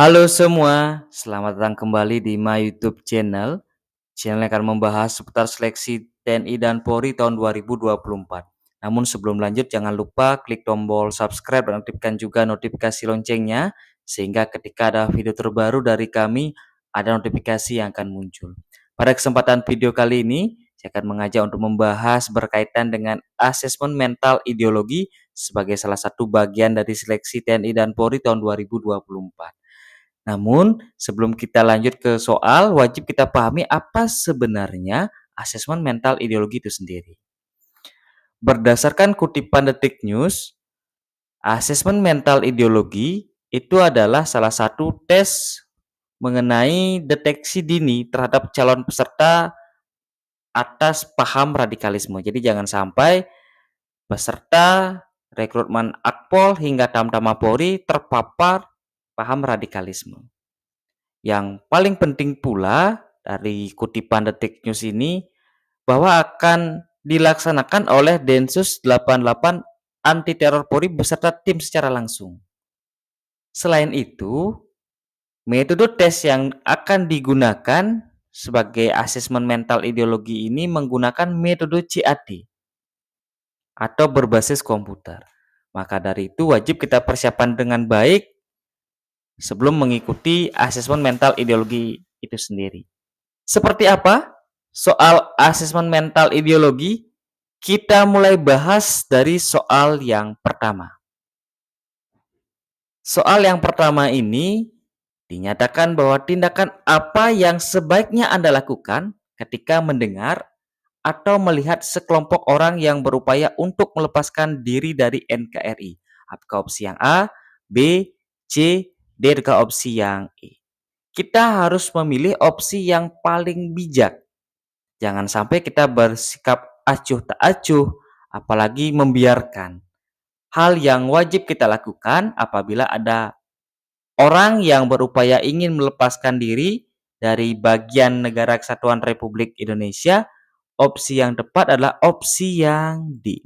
Halo semua, selamat datang kembali di My YouTube channel. Channel yang akan membahas seputar seleksi TNI dan Polri tahun 2024. Namun sebelum lanjut jangan lupa klik tombol subscribe dan aktifkan juga notifikasi loncengnya sehingga ketika ada video terbaru dari kami ada notifikasi yang akan muncul. Pada kesempatan video kali ini saya akan mengajak untuk membahas berkaitan dengan asesmen mental ideologi sebagai salah satu bagian dari seleksi TNI dan Polri tahun 2024. Namun, sebelum kita lanjut ke soal, wajib kita pahami apa sebenarnya asesmen mental ideologi itu sendiri. Berdasarkan kutipan Detik News, asesmen mental ideologi itu adalah salah satu tes mengenai deteksi dini terhadap calon peserta atas paham radikalisme. Jadi jangan sampai peserta rekrutmen Akpol hingga Tamtama Polri terpapar paham radikalisme. Yang paling penting pula dari kutipan Detik News ini bahwa akan dilaksanakan oleh Densus 88 Anti Teror Polri beserta tim secara langsung. Selain itu, metode tes yang akan digunakan sebagai asesmen mental ideologi ini menggunakan metode CAD atau berbasis komputer. Maka dari itu wajib kita persiapkan dengan baik sebelum mengikuti asesmen mental ideologi itu sendiri. Seperti apa soal asesmen mental ideologi? Kita mulai bahas dari soal yang pertama. Soal yang pertama ini dinyatakan bahwa tindakan apa yang sebaiknya Anda lakukan ketika mendengar atau melihat sekelompok orang yang berupaya untuk melepaskan diri dari NKRI? Apakah opsi yang A, B, C, D, atau opsi yang E? Kita harus memilih opsi yang paling bijak. Jangan sampai kita bersikap acuh tak acuh, apalagi membiarkan. Hal yang wajib kita lakukan apabila ada orang yang berupaya ingin melepaskan diri dari bagian negara kesatuan Republik Indonesia, opsi yang tepat adalah opsi yang D.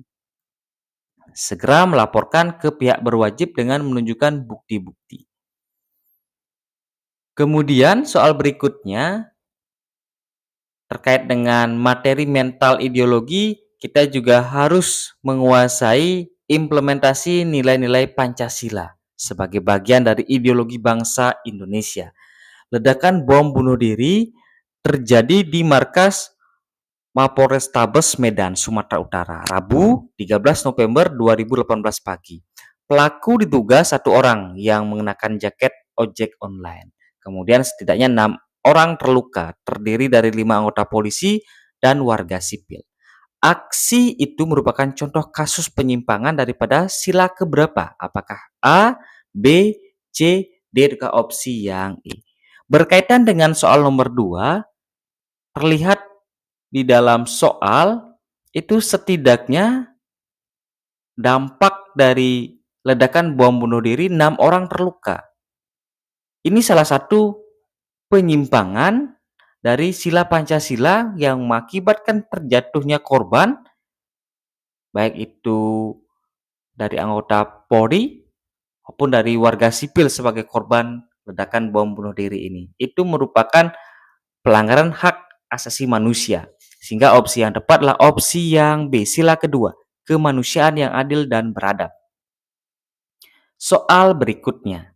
Segera melaporkan ke pihak berwajib dengan menunjukkan bukti-bukti. Kemudian soal berikutnya, terkait dengan materi mental ideologi, kita juga harus menguasai implementasi nilai-nilai Pancasila sebagai bagian dari ideologi bangsa Indonesia. Ledakan bom bunuh diri terjadi di markas Mapolrestabes Medan, Sumatera Utara, Rabu 13 November 2018 pagi. Pelaku diduga satu orang yang mengenakan jaket ojek online. Kemudian setidaknya 6 orang terluka, terdiri dari 5 anggota polisi dan warga sipil. Aksi itu merupakan contoh kasus penyimpangan daripada sila keberapa? Apakah A, B, C, D, atau opsi yang E? Berkaitan dengan soal nomor 2, terlihat di dalam soal itu setidaknya dampak dari ledakan bom bunuh diri 6 orang terluka. Ini salah satu penyimpangan dari sila Pancasila yang mengakibatkan terjatuhnya korban, baik itu dari anggota Polri maupun dari warga sipil sebagai korban ledakan bom bunuh diri ini. Itu merupakan pelanggaran hak asasi manusia. Sehingga opsi yang tepat adalah opsi yang B, sila kedua, kemanusiaan yang adil dan beradab. Soal berikutnya,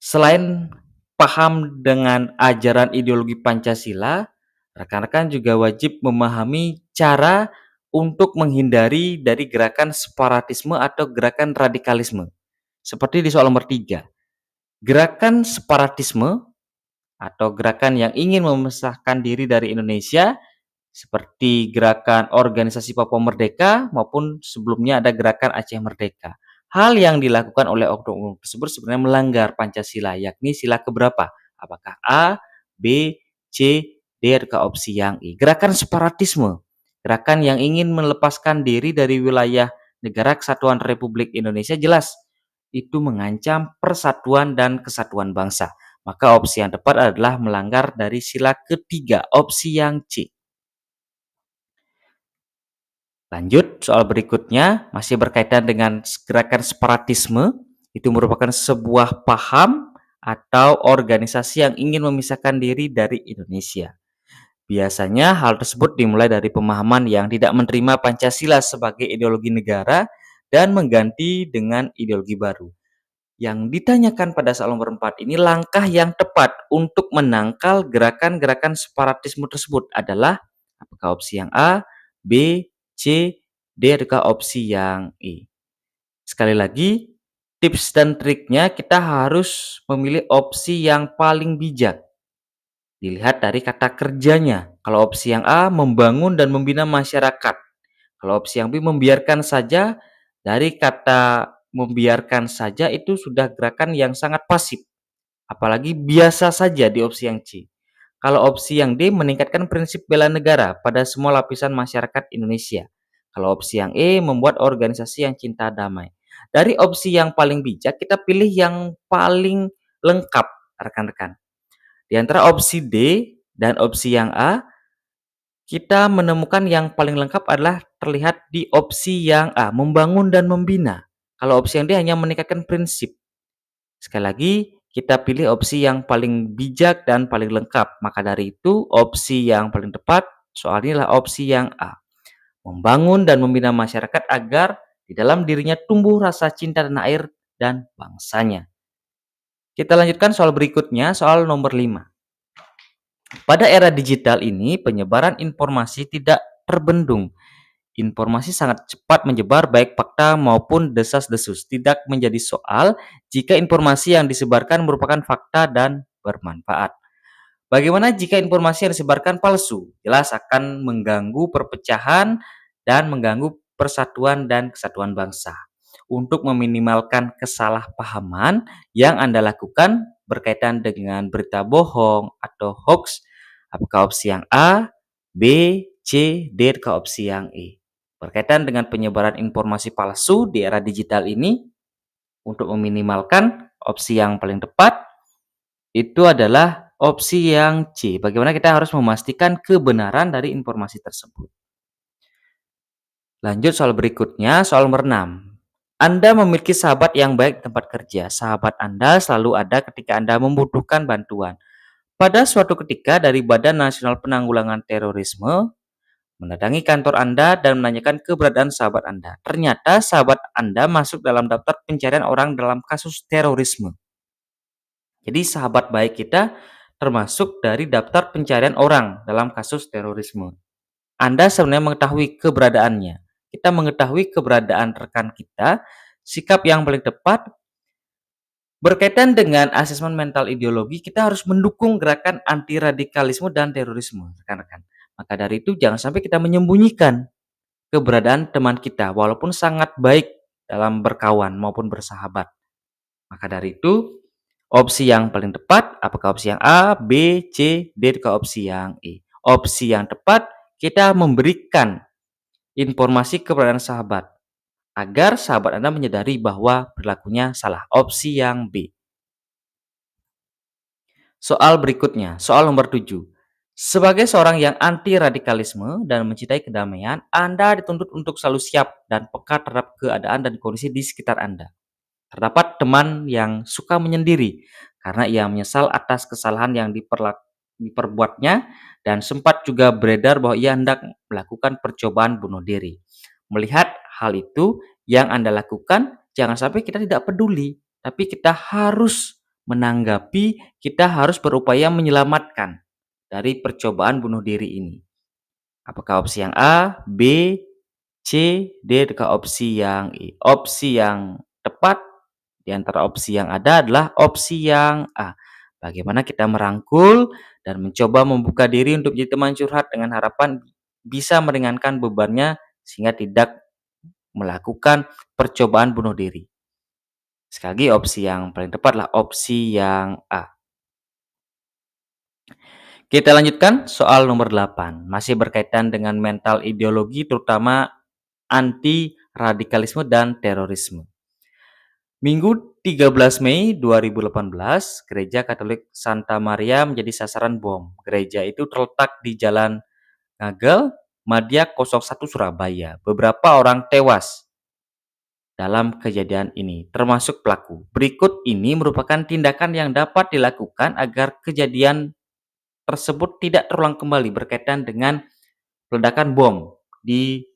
selain paham dengan ajaran ideologi Pancasila, rekan-rekan juga wajib memahami cara untuk menghindari dari gerakan separatisme atau gerakan radikalisme. Seperti di soal nomor 3. Gerakan separatisme atau gerakan yang ingin memisahkan diri dari Indonesia seperti gerakan organisasi Papua Merdeka maupun sebelumnya ada gerakan Aceh Merdeka. Hal yang dilakukan oleh oknum tersebut sebenarnya melanggar Pancasila, yakni sila keberapa? Apakah A, B, C, D, atau opsi yang E? Gerakan separatisme, gerakan yang ingin melepaskan diri dari wilayah negara kesatuan Republik Indonesia, jelas itu mengancam persatuan dan kesatuan bangsa. Maka opsi yang tepat adalah melanggar dari sila ketiga, opsi yang C. Lanjut, soal berikutnya masih berkaitan dengan gerakan separatisme. Itu merupakan sebuah paham atau organisasi yang ingin memisahkan diri dari Indonesia. Biasanya hal tersebut dimulai dari pemahaman yang tidak menerima Pancasila sebagai ideologi negara dan mengganti dengan ideologi baru. Yang ditanyakan pada soal nomor 4 ini, langkah yang tepat untuk menangkal gerakan-gerakan separatisme tersebut adalah apakah opsi yang A, B, C, D, ataukah opsi yang E? Sekali lagi, tips dan triknya kita harus memilih opsi yang paling bijak. Dilihat dari kata kerjanya. Kalau opsi yang A, membangun dan membina masyarakat. Kalau opsi yang B, membiarkan saja. Dari kata membiarkan saja itu sudah gerakan yang sangat pasif. Apalagi biasa saja di opsi yang C. Kalau opsi yang D, meningkatkan prinsip bela negara pada semua lapisan masyarakat Indonesia. Kalau opsi yang E, membuat organisasi yang cinta damai. Dari opsi yang paling bijak, kita pilih yang paling lengkap, rekan-rekan. Di antara opsi D dan opsi yang A, kita menemukan yang paling lengkap adalah terlihat di opsi yang A, membangun dan membina. Kalau opsi yang D hanya meningkatkan prinsip. Sekali lagi, kita pilih opsi yang paling bijak dan paling lengkap. Maka dari itu, opsi yang paling tepat soal ini adalah opsi yang A. Membangun dan membina masyarakat agar di dalam dirinya tumbuh rasa cinta tanah air dan bangsanya. Kita lanjutkan soal berikutnya, soal nomor 5. Pada era digital ini, penyebaran informasi tidak terbendung. Informasi sangat cepat menyebar baik fakta maupun desas-desus. Tidak menjadi soal jika informasi yang disebarkan merupakan fakta dan bermanfaat. Bagaimana jika informasi yang disebarkan palsu? Jelas akan mengganggu perpecahan dan mengganggu persatuan dan kesatuan bangsa. Untuk meminimalkan kesalahpahaman yang Anda lakukan berkaitan dengan berita bohong atau hoax, apakah opsi yang A, B, C, D, atau opsi yang E? Berkaitan dengan penyebaran informasi palsu di era digital ini, untuk meminimalkan, opsi yang paling tepat itu adalah opsi yang C. Bagaimana kita harus memastikan kebenaran dari informasi tersebut. Lanjut soal berikutnya, soal nomor 6. Anda memiliki sahabat yang baik di tempat kerja. Sahabat Anda selalu ada ketika Anda membutuhkan bantuan. Pada suatu ketika dari Badan Nasional Penanggulangan Terorisme mendatangi kantor Anda dan menanyakan keberadaan sahabat Anda. Ternyata sahabat Anda masuk dalam daftar pencarian orang dalam kasus terorisme. Jadi sahabat baik kita termasuk dari daftar pencarian orang dalam kasus terorisme. Anda sebenarnya mengetahui keberadaannya. Kita mengetahui keberadaan rekan kita, sikap yang paling tepat berkaitan dengan asesmen mental ideologi, kita harus mendukung gerakan anti radikalisme dan terorisme, rekan-rekan. Maka dari itu jangan sampai kita menyembunyikan keberadaan teman kita walaupun sangat baik dalam berkawan maupun bersahabat. Maka dari itu, opsi yang paling tepat apakah opsi yang A, B, C, D, atau opsi yang E? Opsi yang tepat kita memberikan informasi keberadaan sahabat agar sahabat Anda menyadari bahwa perilakunya salah. Opsi yang B. Soal berikutnya, soal nomor 7. Sebagai seorang yang anti radikalisme dan mencintai kedamaian, Anda dituntut untuk selalu siap dan peka terhadap keadaan dan kondisi di sekitar Anda. Terdapat teman yang suka menyendiri karena ia menyesal atas kesalahan yang diperbuatnya dan sempat juga beredar bahwa ia hendak melakukan percobaan bunuh diri. Melihat hal itu yang Anda lakukan, jangan sampai kita tidak peduli, tapi kita harus menanggapi, kita harus berupaya menyelamatkan dari percobaan bunuh diri ini. Apakah opsi yang A, B, C, D, atau opsi yang E? Opsi yang tepat di antara opsi yang ada adalah opsi yang A. Bagaimana kita merangkul dan mencoba membuka diri untuk menjadi teman curhat dengan harapan bisa meringankan bebannya sehingga tidak melakukan percobaan bunuh diri. Sekali lagi opsi yang paling tepat adalah opsi yang A. Kita lanjutkan soal nomor 8. Masih berkaitan dengan mental ideologi terutama anti radikalisme dan terorisme. Minggu 13 Mei 2018, Gereja Katolik Santa Maria menjadi sasaran bom. Gereja itu terletak di Jalan Ngagel, Madya 01 Surabaya. Beberapa orang tewas dalam kejadian ini, termasuk pelaku. Berikut ini merupakan tindakan yang dapat dilakukan agar kejadian tersebut tidak terulang kembali berkaitan dengan ledakan bom di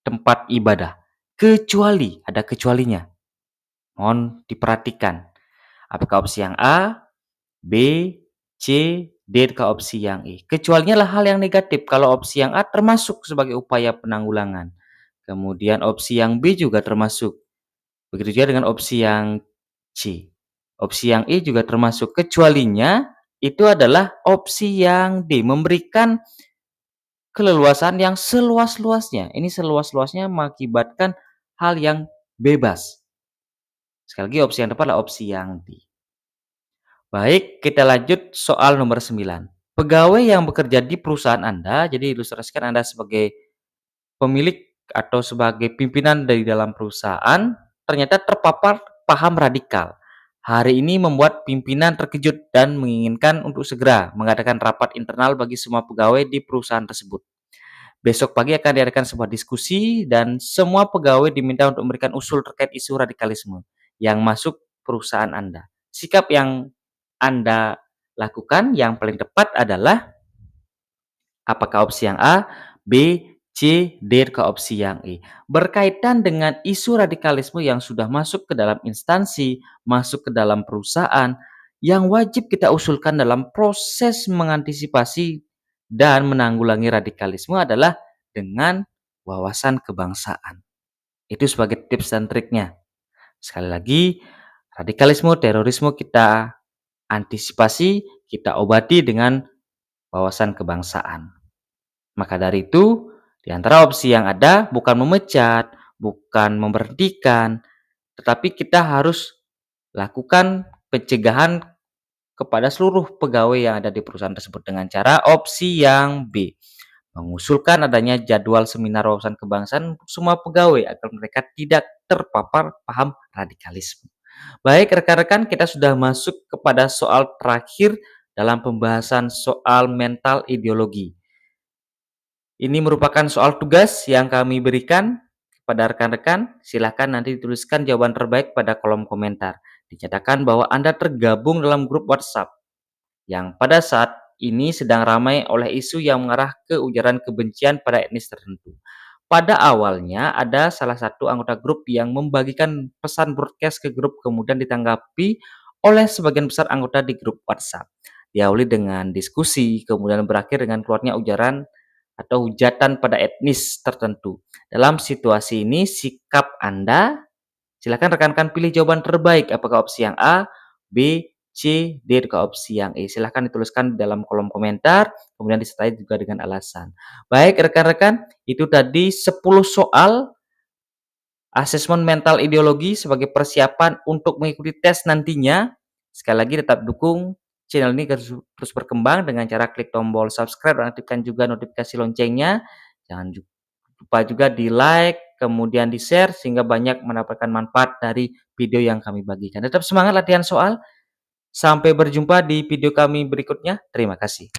tempat ibadah. Kecuali, ada kecualinya. Mohon diperhatikan. Apakah opsi yang A, B, C, D ke opsi yang E. Kecualinya adalah hal yang negatif. Kalau opsi yang A termasuk sebagai upaya penanggulangan. Kemudian opsi yang B juga termasuk. Begitu juga dengan opsi yang C. Opsi yang E juga termasuk. Kecualinya itu adalah opsi yang D, memberikan keleluasan yang seluas-luasnya. Ini seluas-luasnya mengakibatkan hal yang bebas. Sekali lagi opsi yang tepat adalah opsi yang D. Baik, kita lanjut soal nomor 9. Pegawai yang bekerja di perusahaan Anda, jadi ilustrasikan Anda sebagai pemilik atau sebagai pimpinan dari dalam perusahaan, ternyata terpapar paham radikal. Hari ini membuat pimpinan terkejut dan menginginkan untuk segera mengadakan rapat internal bagi semua pegawai di perusahaan tersebut. Besok pagi akan diadakan sebuah diskusi dan semua pegawai diminta untuk memberikan usul terkait isu radikalisme yang masuk perusahaan Anda. Sikap yang Anda lakukan yang paling tepat adalah apakah opsi yang A, B, C, D ke opsi yang E. Berkaitan dengan isu radikalisme yang sudah masuk ke dalam instansi, masuk ke dalam perusahaan, yang wajib kita usulkan dalam proses mengantisipasi dan menanggulangi radikalisme adalah dengan wawasan kebangsaan. Itu sebagai tips dan triknya. Sekali lagi, radikalisme, terorisme kita antisipasi, kita obati dengan wawasan kebangsaan. Maka dari itu, di antara opsi yang ada bukan memecat, bukan memberhentikan, tetapi kita harus lakukan pencegahan kepada seluruh pegawai yang ada di perusahaan tersebut dengan cara opsi yang B. Mengusulkan adanya jadwal seminar wawasan kebangsaan untuk semua pegawai agar mereka tidak terpapar paham radikalisme. Baik rekan-rekan, kita sudah masuk kepada soal terakhir dalam pembahasan soal mental ideologi. Ini merupakan soal tugas yang kami berikan kepada rekan-rekan. Silahkan nanti dituliskan jawaban terbaik pada kolom komentar. Dinyatakan bahwa Anda tergabung dalam grup WhatsApp yang pada saat ini sedang ramai oleh isu yang mengarah ke ujaran kebencian pada etnis tertentu. Pada awalnya ada salah satu anggota grup yang membagikan pesan broadcast ke grup kemudian ditanggapi oleh sebagian besar anggota di grup WhatsApp. Diawali dengan diskusi, kemudian berakhir dengan keluarnya ujaran atau hujatan pada etnis tertentu. Dalam situasi ini, sikap Anda, silakan rekan-rekan pilih jawaban terbaik. Apakah opsi yang A, B, C, D ke opsi yang E. Silahkan dituliskan di dalam kolom komentar, kemudian disertai juga dengan alasan. Baik rekan-rekan, itu tadi 10 soal asesmen mental ideologi sebagai persiapan untuk mengikuti tes nantinya. Sekali lagi tetap dukung channel ini terus berkembang dengan cara klik tombol subscribe dan aktifkan juga notifikasi loncengnya. Jangan lupa juga di like, kemudian di share sehingga banyak mendapatkan manfaat dari video yang kami bagikan. Tetap semangat latihan soal. Sampai berjumpa di video kami berikutnya. Terima kasih.